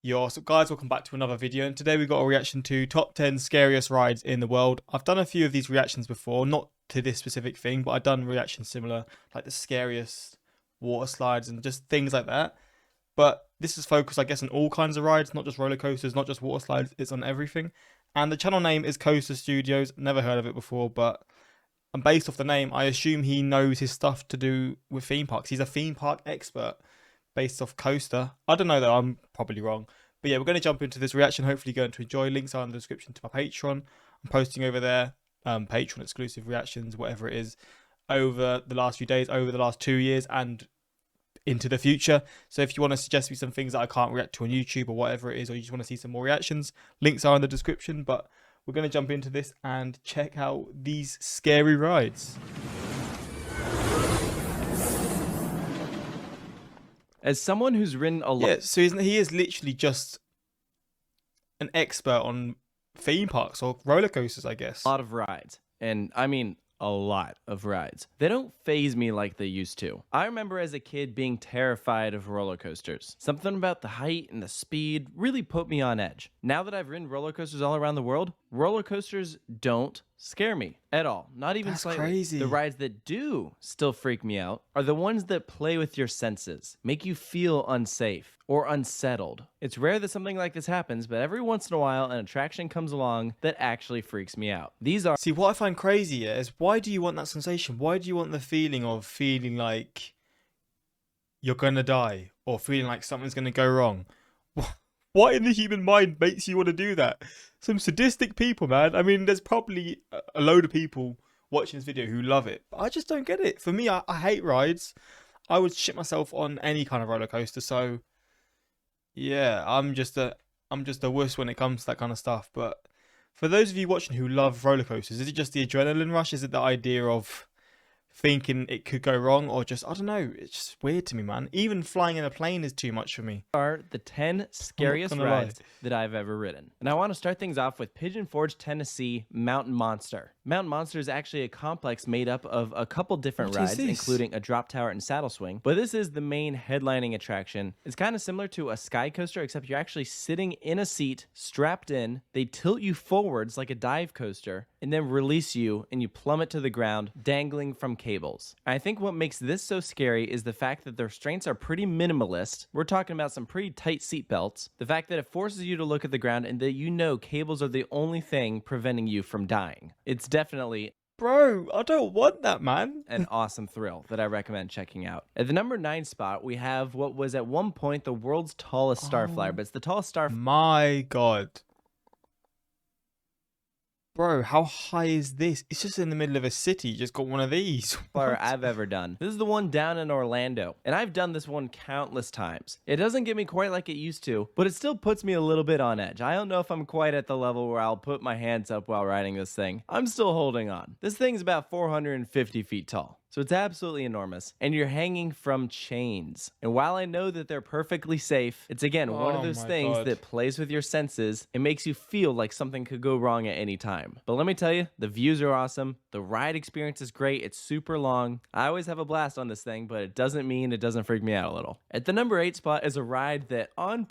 So guys, welcome back to another video, and today we've got a reaction to top 10 scariest rides in the world. I've done a few of these reactions before, not to this specific thing, but I've done reactions similar, like the scariest water slides and just things like that. But this is focused, I guess, on all kinds of rides, not just roller coasters, not just water slides, it's on everything. And the channel name is Coaster Studios, never heard of it before, but based off the name, I assume he knows his stuff to do with theme parks. He's a theme park expert. Based off coaster. I don't know though, I'm probably wrong. But yeah, we're going to jump into this reaction. Hopefully you're going to enjoy. Links are in the description to my Patreon. I'm posting over there, Patreon exclusive reactions, whatever it is, over the last few days, over the last 2 years and into the future. So if you want to suggest me some things that I can't react to on YouTube or whatever it is, or you just want to see some more reactions, links are in the description. But we're going to jump into this and check out these scary rides. As someone who's ridden a lot... Yeah, so he is literally just an expert on theme parks or roller coasters, I guess. A lot of rides. And I mean, a lot of rides. They don't faze me like they used to. I remember as a kid being terrified of roller coasters. Something about the height and the speed really put me on edge. Now that I've ridden roller coasters all around the world, roller coasters don't scare me at all. Not even slightly. Crazy. The rides that do still freak me out are the ones that play with your senses, make you feel unsafe or unsettled. It's rare that something like this happens, but every once in a while an attraction comes along that actually freaks me out. These are... See, what I find crazy is, why do you want that sensation? Why do you want the feeling of feeling like you're gonna die or feeling like something's gonna go wrong? What in the human mind makes you want to do that? Some sadistic people, man. I mean, there's probably a load of people watching this video who love it, but I just don't get it. For me, I hate rides. I would shit myself on any kind of roller coaster. So, yeah, I'm just a wuss when it comes to that kind of stuff. But for those of you watching who love roller coasters, is it just the adrenaline rush? Is it the idea of thinking it could go wrong, or just, I don't know, it's just weird to me, man. Even flying in a plane is too much for me. Are the 10 scariest rides that I've ever ridden. And I want to start things off with Pigeon Forge, Tennessee, Mountain Monster. Mountain Monster is actually a complex made up of a couple different rides, including a drop tower and saddle swing. But this is the main headlining attraction. It's kind of similar to a sky coaster, except you're actually sitting in a seat, strapped in. They tilt you forwards like a dive coaster, and then release you, and you plummet to the ground, dangling from cables. I think what makes this so scary is the fact that the restraints are pretty minimalist. We're talking about some pretty tight seat belts. The fact that it forces you to look at the ground and that you know cables are the only thing preventing you from dying. It's definitely... Bro, I don't want that, man. An awesome thrill that I recommend checking out. At the number 9 spot, we have what was at one point the world's tallest starflyer, but it's the tallest starflyer. My God. Bro, how high is this? It's just in the middle of a city. You just got one of these. I've ever done. This is the one down in Orlando, and I've done this one countless times. It doesn't get me quite like it used to, but it still puts me a little bit on edge. I don't know if I'm quite at the level where I'll put my hands up while riding this thing. I'm still holding on. This thing's about 450 feet tall. So it's absolutely enormous, and you're hanging from chains. And while I know that they're perfectly safe, it's again one of those things that plays with your senses. It makes you feel like something could go wrong at any time. But let me tell you, the views are awesome. The ride experience is great. It's super long. I always have a blast on this thing, but it doesn't mean it doesn't freak me out a little. At the number 8 spot is a ride that on...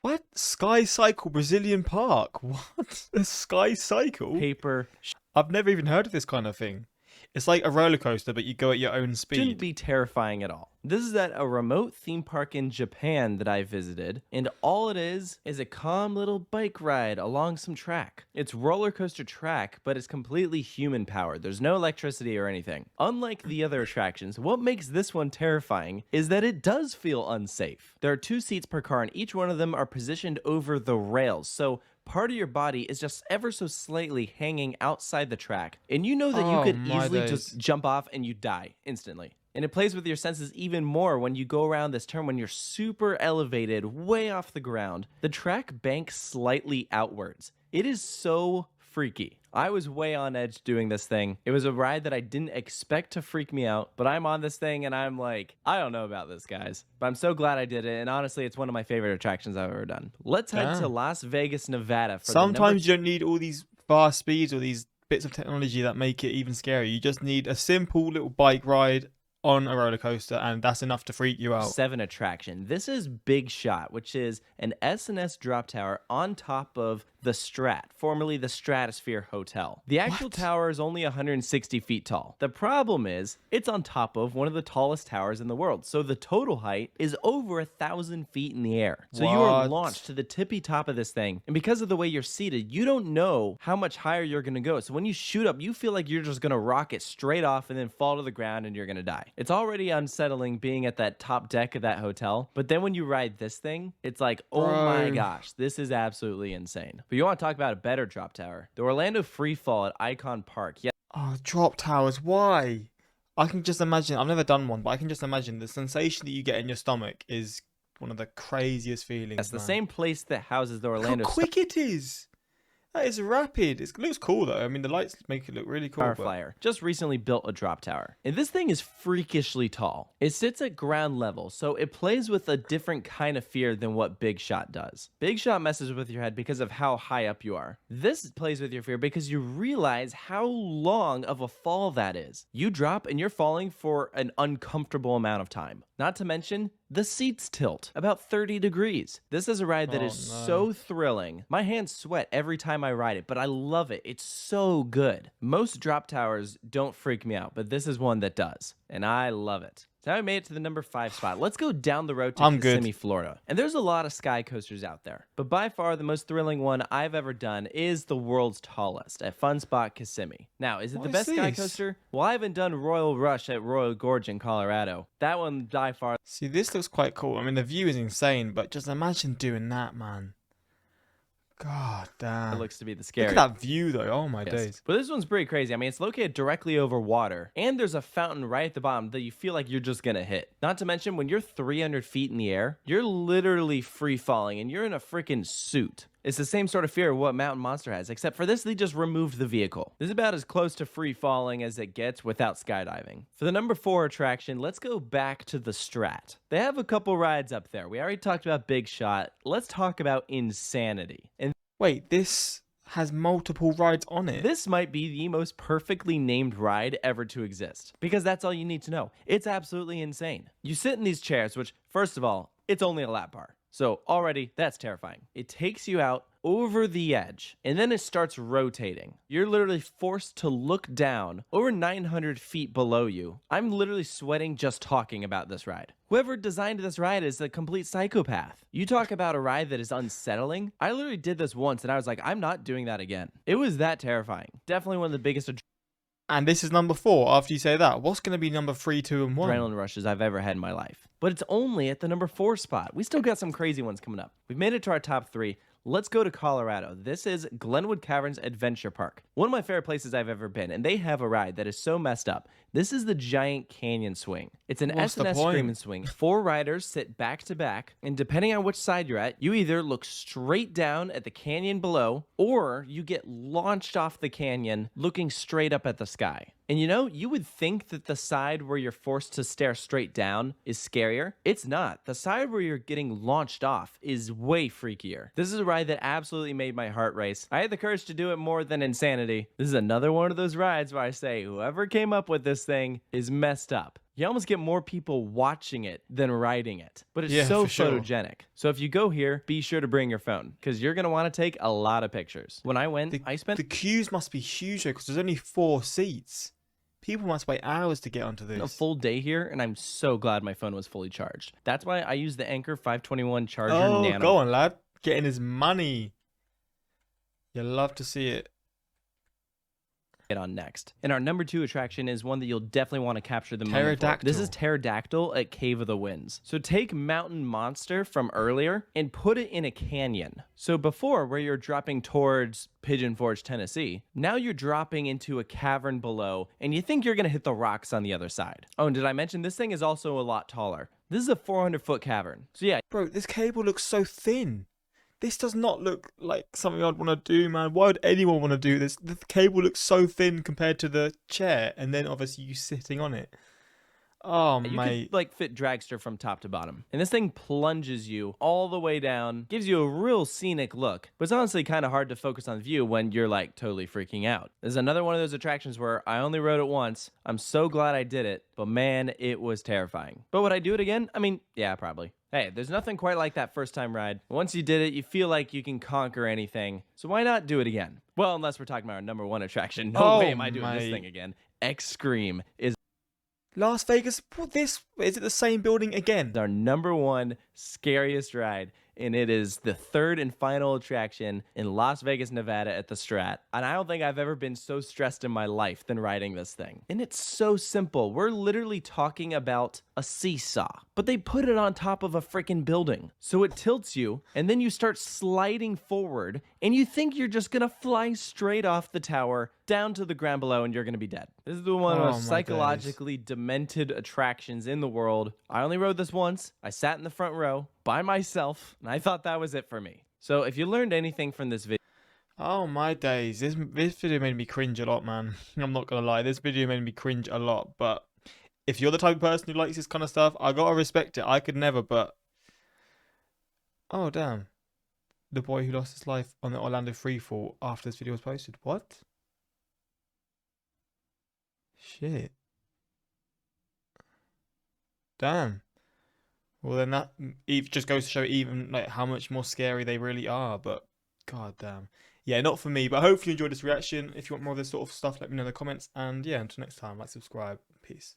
What? Sky Cycle Brazilian Park? What? A Sky Cycle? Paper. I've never even heard of this kind of thing. It's like a roller coaster, but you go at your own speed. Shouldn't be terrifying at all. This is at a remote theme park in Japan that I visited, and all it is a calm little bike ride along some track. It's roller coaster track, but it's completely human powered. There's no electricity or anything. Unlike the other attractions, what makes this one terrifying is that it does feel unsafe. There are 2 seats per car, and each one of them are positioned over the rails, so part of your body is just ever so slightly hanging outside the track. And you know that you could easily just jump off and you die instantly. And it plays with your senses even more when you go around this turn when you're super elevated, way off the ground. The track banks slightly outwards. It is so freaky. I was way on edge doing this thing. It was a ride that I didn't expect to freak me out, but I'm on this thing and I'm like, I don't know about this, guys. But I'm so glad I did it, and honestly, it's one of my favorite attractions I've ever done. Let's head to Las Vegas, Nevada. Sometimes you don't need all these fast speeds or these bits of technology that make it even scarier. You just need a simple little bike ride on a roller coaster, and that's enough to freak you out. 7 attraction. This is Big Shot, which is an S&S drop tower on top of the Strat, formerly the Stratosphere Hotel. The actual tower is only 160 feet tall. The problem is, it's on top of one of the tallest towers in the world, so the total height is over 1,000 feet in the air. So you are launched to the tippy top of this thing, and because of the way you're seated, you don't know how much higher you're gonna go. So when you shoot up, you feel like you're just gonna rocket straight off and then fall to the ground and you're gonna die. It's already unsettling being at that top deck of that hotel, but then when you ride this thing, it's like, oh my gosh, this is absolutely insane. But you want to talk about a better drop tower? The Orlando Freefall at Icon Park. Yeah. Oh, drop towers, why? I can just imagine, I've never done one, but I can just imagine the sensation that you get in your stomach is one of the craziest feelings. That's the same place that houses the Orlando. How quick it is! That is rapid. It looks cool though. I mean, the lights make it look really cool. Starflyer just recently built a drop tower, and this thing is freakishly tall. It sits at ground level, so it plays with a different kind of fear than what Big Shot does. Big Shot messes with your head because of how high up you are. This plays with your fear because you realize how long of a fall that is. You drop and you're falling for an uncomfortable amount of time. Not to mention, the seats tilt about 30 degrees. This is a ride that is so thrilling. My hands sweat every time I ride it, but I love it. It's so good. Most drop towers don't freak me out, but this is one that does, and I love it. So now we made it to the number 5 spot. Let's go down the road to Kissimmee, Florida. And there's a lot of sky coasters out there, but by far the most thrilling one I've ever done is the world's tallest at Fun Spot Kissimmee. Now, is it the best sky coaster? Well, I haven't done Royal Rush at Royal Gorge in Colorado. That one by far. See, this looks quite cool. I mean, the view is insane, but just imagine doing that, man. God damn. It looks to be the scariest. Look at that view, though. Oh, my days. But this one's pretty crazy. I mean, it's located directly over water, and there's a fountain right at the bottom that you feel like you're just going to hit. Not to mention, when you're 300 feet in the air, you're literally free falling, and you're in a freaking suit. It's the same sort of fear of what Mountain Monster has, except for this, they just removed the vehicle. This is about as close to free falling as it gets without skydiving. For the number 4 attraction, let's go back to the Strat. They have a couple rides up there. We already talked about Big Shot. Let's talk about Insanity. And wait, this has multiple rides on it. This might be the most perfectly named ride ever to exist, because that's all you need to know. It's absolutely insane. You sit in these chairs, which, first of all, it's only a lap bar. So already, that's terrifying. It takes you out over the edge, and then it starts rotating. You're literally forced to look down over 900 feet below you. I'm literally sweating just talking about this ride. Whoever designed this ride is a complete psychopath. You talk about a ride that is unsettling. I literally did this once, and I was like, I'm not doing that again. It was that terrifying. Definitely one of the biggest and this is number 4. After you say that, what's going to be number 3, 2, and 1? adrenaline rushes I've ever had in my life. But it's only at the number 4 spot. We still got some crazy ones coming up. We've made it to our top 3. Let's go to Colorado. This is Glenwood Caverns Adventure Park. One of my favorite places I've ever been, and they have a ride that is so messed up. This is the Giant Canyon Swing. It's an S&S Screamin' Swing. 4 riders sit back to back, and depending on which side you're at, you either look straight down at the canyon below, or you get launched off the canyon looking straight up at the sky. And you know, you would think that the side where you're forced to stare straight down is scarier. It's not. The side where you're getting launched off is way freakier. This is a ride that absolutely made my heart race. I had the courage to do it more than Insanity. This is another one of those rides where I say, whoever came up with this thing is messed up. You almost get more people watching it than riding it. But it's so photogenic. So if you go here, be sure to bring your phone, because you're going to want to take a lot of pictures. When I went, I spent... The queues must be huge, because there's only 4 seats. People must wait hours to get onto this. A full day here, and I'm so glad my phone was fully charged. That's why I use the Anker 521 charger Nano. Go on, lad. Getting his money. You'll love to see it. On next. And our number 2 attraction is one that you'll definitely want to capture the moment for. Pterodactyl. This is Pterodactyl at Cave of the Winds. So take Mountain Monster from earlier and put it in a canyon. So before, where you're dropping towards Pigeon Forge, Tennessee, now you're dropping into a cavern below, and you think you're going to hit the rocks on the other side. Oh, and did I mention this thing is also a lot taller? This is a 400-foot cavern. So yeah. Bro, this cable looks so thin. This does not look like something I'd want to do, man. Why would anyone want to do this? The cable looks so thin compared to the chair, and then obviously you sitting on it. Oh, You could mate. like fit dragster from top to bottom. And this thing plunges you all the way down, gives you a real scenic look. But it's honestly kind of hard to focus on the view when you're like totally freaking out. There's another one of those attractions where I only rode it once. I'm so glad I did it, but man, it was terrifying. But would I do it again? I mean, yeah, probably. Hey, there's nothing quite like that first time ride. Once you did it, you feel like you can conquer anything. So why not do it again? Well, unless we're talking about our number one attraction. No way am I doing this thing again. X-Scream is Las Vegas, is it the same building again? our number one scariest ride, and it is the third and final attraction in Las Vegas, Nevada at the Strat. And I don't think I've ever been so stressed in my life than riding this thing. And it's so simple. We're literally talking about a seesaw, but they put it on top of a freaking building. So it tilts you, and then you start sliding forward, and you think you're just gonna fly straight off the tower down to the ground below, and you're gonna be dead. This is the one of the Oh, most my psychologically demented attractions in the world. I only rode this once. I sat in the front row by myself, and I thought that was it for me. So if you learned anything from this video, Oh my days, this video made me cringe a lot, man. I'm not gonna lie, this video made me cringe a lot, but if you're the type of person who likes this kind of stuff, I gotta respect it. I could never, but... Oh, damn. The boy who lost his life on the Orlando freefall after this video was posted. What? Shit. Damn. Well, then that just goes to show even like how much more scary they really are, but god damn. Yeah, not for me, but hopefully you enjoyed this reaction. If you want more of this sort of stuff, let me know in the comments, and yeah, until next time, like, subscribe. Peace.